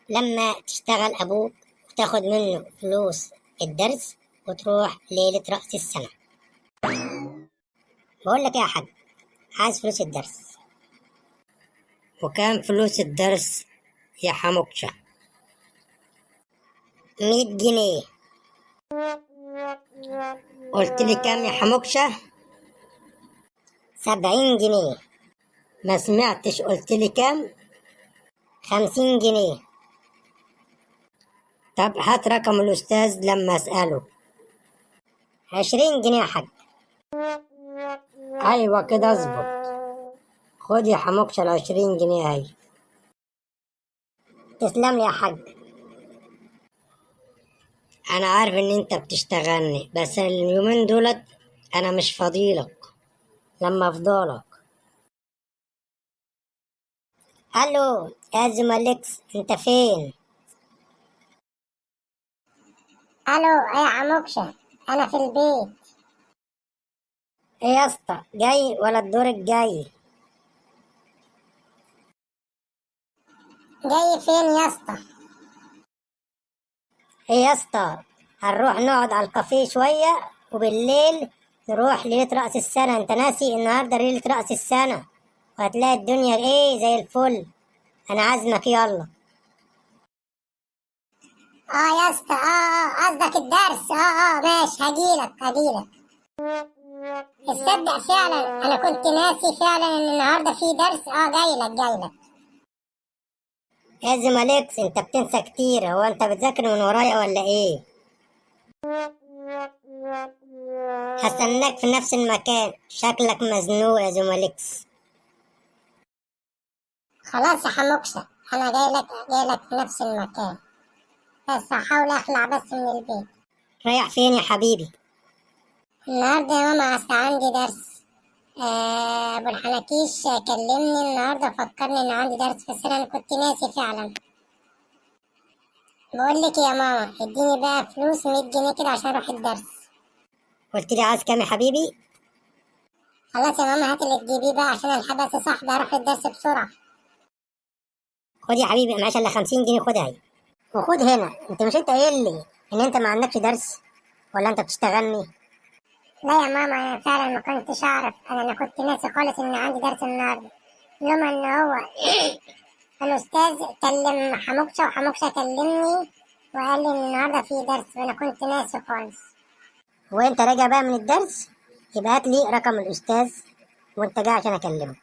لما تشتغل أبوك وتاخد منه فلوس الدرس وتروح ليلة رأس السنة. بقول لك إيه يا حاج، عايز فلوس الدرس. وكام فلوس الدرس يا حموكشة؟ 100 جنيه. قلت لي كام يا حموكشة؟ 70 جنيه. ما سمعتش، قلت لي كام؟ 50 جنيه. طب هات رقم الأستاذ لما أسأله. 20 جنيه يا حاج. أيوة كده اظبط. خد يا حموكشة 20 جنيه اهي. تسلم لي يا حاج. أنا عارف إن أنت بتشتغلني، بس اليومين دولت أنا مش فاضيلك لما أفضلك. الو يا زمالكس، انت فين؟ الو يا عموكشة، انا في البيت. ايه يا اسطى، جاي ولا الدور الجاي؟ جاي فين يا اسطى؟ ايه يا اسطى، هنروح نقعد على الكافيه شوية وبالليل نروح ليلة رأس السنة. انت ناسي النهاردة ليلة رأس السنة، وهتلاقي الدنيا ايه زي الفل. انا عازمك، يلا. يا اسطى، قصدك الدرس. ماشي، هجيلك. تصدق فعلا انا كنت ناسي فعلا ان النهارده في درس. جايلك. يا زمالكس، انت بتنسى كتير. هو انت بتذاكر من ورايا ولا ايه؟ هستناك في نفس المكان، شكلك مزنوق يا زمالكس. خلاص يا حموكشة، انا جايلك في نفس المكان، بس هحاول اخلع بس من البيت. رايح فين يا حبيبي؟ النهارده يا ماما اصل عندي درس. ابو الحنكيش كلمني النهارده فكرني ان عندي درس، بس انا كنت ناسي فعلا. بقول لك يا ماما، اديني بقى فلوس 100 جنيه كده عشان اروح الدرس. قلت لي عايز كام يا حبيبي؟ خلاص يا ماما، هات اللي تجيبيه بقى عشان الحق بس صاحبي اروح الدرس بسرعه. خد يا حبيبي، معاش الا 50 جنيه، خدها اهي. وخد هنا، مش انت قايل لي ان انت ما عندكش درس، ولا انت بتشتغلني؟ لا يا ماما، انا فعلا ما كنتش اعرف. انا كنت ناسي خالص ان عندي درس النهارده. يوم ان هو الاستاذ كلم حموكشة وحموكشة كلمني وقال لي ان النهارده في درس، وانا كنت ناسي خالص. وانت راجع بقى من الدرس، يبقى هات لي رقم الاستاذ وانت جاي عشان اكلمه.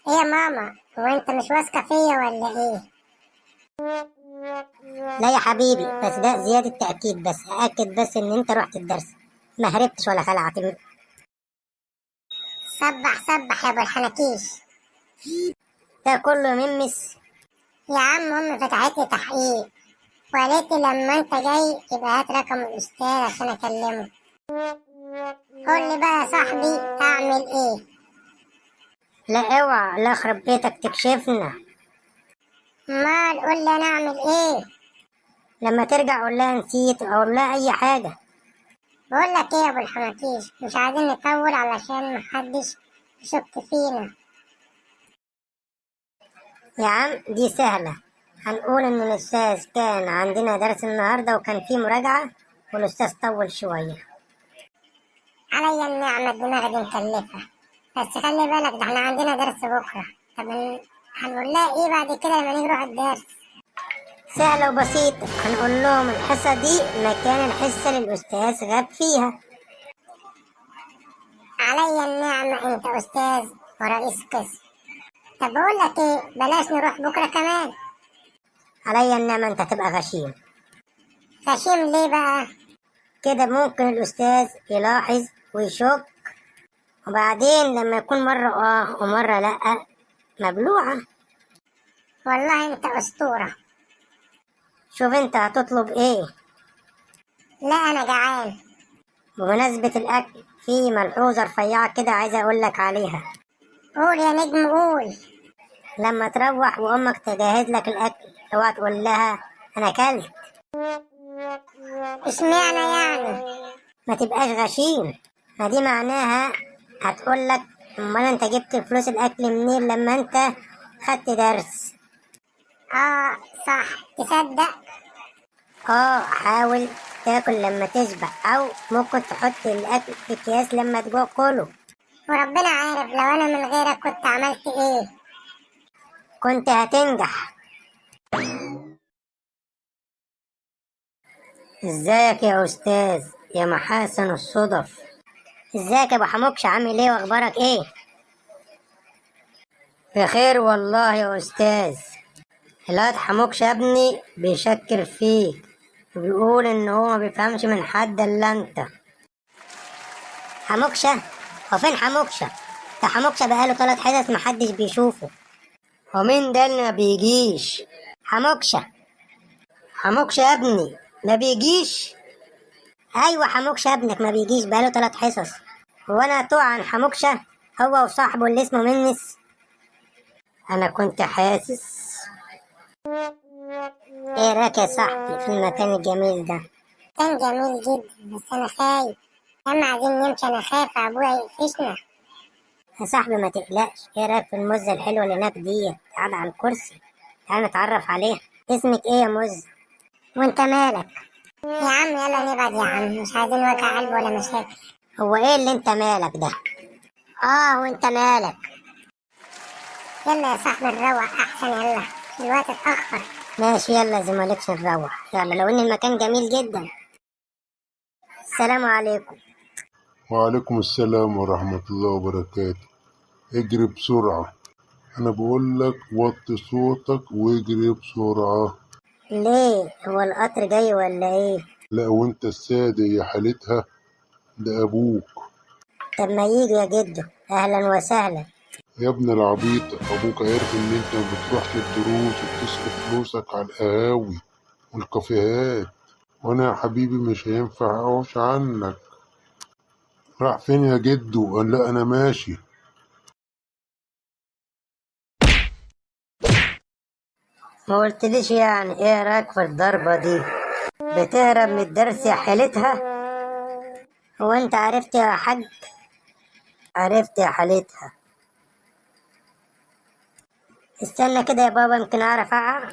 ايه يا ماما، هو انت مش واثقه فيا ولا ايه؟ لا يا حبيبي، بس ده زياده تاكيد، بس اكد بس ان انت رحت الدرس، ما هربتش ولا خلعت. صبح يا ابو الحنكيش. ده كله ممس. يا عم امي فتحت لي تحقيق وقالت لي لما انت جاي يبقى هات رقم الاستاذ عشان اكلمه. قول لي بقى يا صاحبي اعمل ايه؟ لا اوعى، لا اخرب بيتك تكشفنا. مال، قول لي انا اعمل ايه؟ لما ترجع قول لها نسيت او قول لها اي حاجه. بقول لك ايه يا ابو الحنكيش، مش عايزين نطول علشان محدش يشك فينا. يا عم دي سهلة، هنقول إن الأستاذ كان عندنا درس النهاردة وكان فيه مراجعة والأستاذ طول شوية. عليا النعمة، الدماغ دي مكلفة. بس خلي بالك، ده احنا عندنا درس بكرة. طب هنقول لها ايه بعد كده لما نيجي نروح الدرس؟ سهلة وبسيطة، هنقول لهم الحصة دي مكان الحصة اللي الأستاذ غاب فيها. عليا النعمة، انت أستاذ ورئيس قسم. طب بقول لك ايه، بلاش نروح بكرة كمان. عليا النعمة، انت هتبقى غشيم. غشيم ليه بقى؟ كده ممكن الأستاذ يلاحظ ويشك، وبعدين لما يكون مرة ومرة لأ، مبلوعة. والله انت أسطورة. شوف انت هتطلب ايه؟ لا انا جعان. بمناسبة الأكل، في ملحوظة رفيعة كده عايزة أقولك عليها. قول يا نجم قول. لما تروح وأمك تجهز لك الأكل، اوعى تقول لها أنا أكلت. اشمعنى يعني؟ ما تبقاش غشيم، ما دي معناها هتقولك امال انت جبت فلوس الاكل منين لما انت خدت درس. اه صح، تصدق. حاول تاكل لما تشبع، او ممكن تحط الاكل في اكياس لما تجوع كله. وربنا عارف لو انا من غيرك كنت عملت ايه. كنت هتنجح. ازيك يا استاذ يا محاسن الصدف؟ ازيك يا ابو حموكش، عامل ايه واخبارك ايه؟ بخير والله يا استاذ. الواد حموكش يا ابني بيشكر فيك وبيقول ان هو ما بيفهمش من حد الا انت. حموكشة؟ هو فين حموكشة؟ ده حموكشة بقاله 3 حصص محدش بيشوفه. ومين ده اللي ما بيجيش؟ حموكشة. حموكش يا ابني ما بيجيش؟ ايوه حموكشة ابنك ما بيجيش بقاله 3 حصص. هو انا هتوه عن حموكشة؟ هو وصاحبه اللي اسمه منس. انا كنت حاسس. ايه رايك يا صاحبي في المكان الجميل ده؟ كان جميل جدا بس انا خايف. لما عايزين نمشي انا خايف ابويا يقفشنا. يا صاحبي ما تقلقش، ايه رايك في المزة الحلوة اللي هناك ديت قاعدة على الكرسي؟ تعال نتعرف عليها. اسمك ايه يا مزة؟ وانت مالك؟ يا عم يلا نبعد يا عم، مش عايزين وجع قلب ولا مشاكل. هو ايه اللي انت مالك ده؟ وانت مالك؟ يلا يا صاحبي نروح احسن، يلا الوقت اتأخر. ماشي يلا زي مالكش نروح، يلا لو ان المكان جميل جدا. السلام عليكم. وعليكم السلام ورحمة الله وبركاته. اجري بسرعة، أنا بقول لك وطي صوتك واجري بسرعة. ليه، هو القطر جاي ولا ايه؟ لا وانت السادة يا حالتها، ده أبوك. طب ما يجي يا جدو، اهلا وسهلا. يا ابن العبيط، أبوك عارف إن أنت ما بتروحش الدروس وبتصرف فلوسك على القهاوي والكافيهات، وأنا يا حبيبي مش هينفع أعوش عنك. راح فين يا جدو؟ قال لا أنا ماشي. ما قلتليش يعني ايه رايك في الضربة دي؟ بتهرب من الدرس يا حالتها؟ هو انت عرفت يا حاج؟ عرفت يا حالتها. استنى كده يا بابا يمكن اعرف اقع.